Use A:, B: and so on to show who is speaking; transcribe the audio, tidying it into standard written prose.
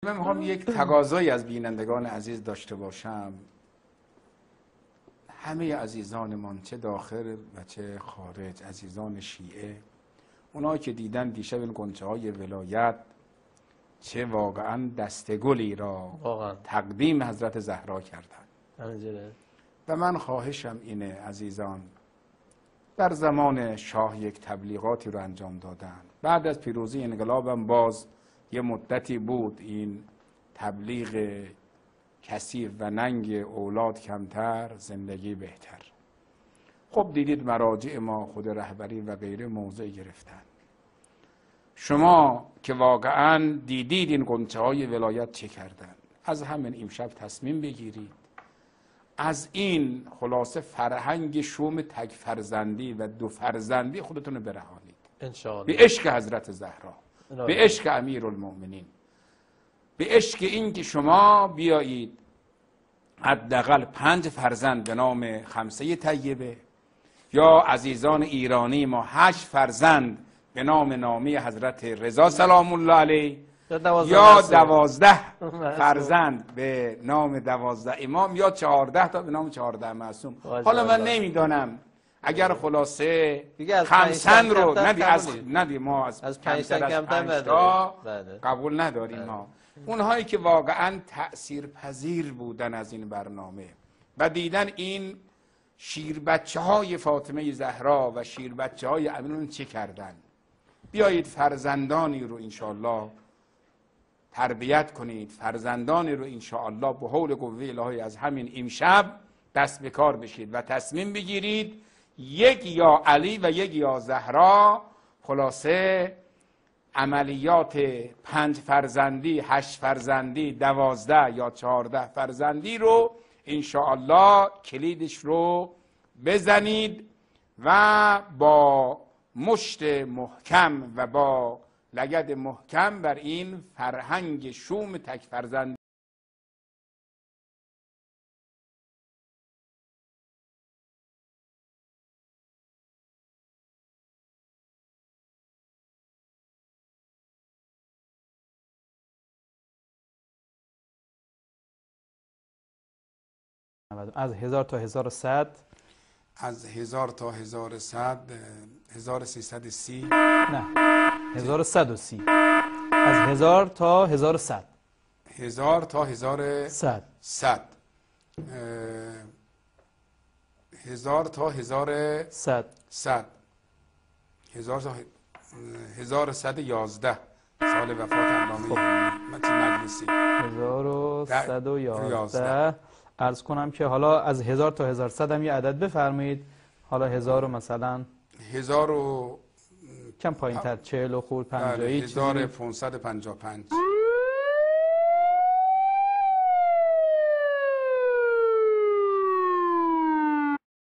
A: من میخوام یک تقاضایی از بینندگان عزیز داشته باشم. همه عزیزانمان چه داخل و چه خارج، عزیزان شیعه، اونایی که دیدن دیشب این غنچه های ولایت چه واقعا دستگلی را تقدیم حضرت زهرا کردند. و من خواهشم اینه عزیزان، در زمان شاه یک تبلیغاتی رو انجام دادن. بعد از پیروزی انقلابم باز یه مدتی بود این تبلیغ کثیف و ننگ اولاد کمتر زندگی بهتر. خب دیدید مراجع ما، خود رهبری و غیره موضع گرفتن. شما که واقعا دیدید این غنچه های ولایت چه کردن، از همین امشب تصمیم بگیرید از این خلاصه فرهنگ شوم تک فرزندی و دو فرزندی خودتون رو برهانید انشاءالله، به عشق حضرت زهرا، به عشق امیرالمؤمنین، به عشق این که شما بیایید حداقل 5 فرزند به نام خمسه طیبه، یا عزیزان ایرانی ما 8 فرزند به نام نامی حضرت رضا سلام الله علیه، یا 12 فرزند به نام 12 امام، یا 14 تا به نام 14 معصوم. حالا من نمیدانم اگر خلاصه خمسن رو ندی ما از 5 تا قبول نداریم ها. اونهایی که واقعا تأثیر پذیر بودن از این برنامه و دیدن این شیر بچه های فاطمه زهرا و شیر بچه های امیرالمؤمنین چه کردن، بیایید فرزندانی رو انشاءالله تربیت کنید، فرزندانی رو انشاءالله به حول قوه الهی از همین امشب دست به کار بشید و تصمیم بگیرید یک یا علی و یک یا زهرا، خلاصه عملیات 5 فرزندی، 8 فرزندی، 12 یا 14 فرزندی رو انشاءالله کلیدش رو بزنید و با مشت محکم و با لگد محکم بر این فرهنگ شوم تک فرزندی
B: از 1000 تا 1100
A: از 1000 تا 1100 1330
B: نه 1130 از 1000 تا 1100
A: 1000 تا 1100 1000 تا 1100 1111 سال وفات علامه مجلسی
B: 1111. عرض کنم که حالا از 1000 تا 1100 هم یه عدد بفرمایید. حالا 1000 مثلا
A: 1000
B: کم پایین تر 40 و خورد 50
A: 1555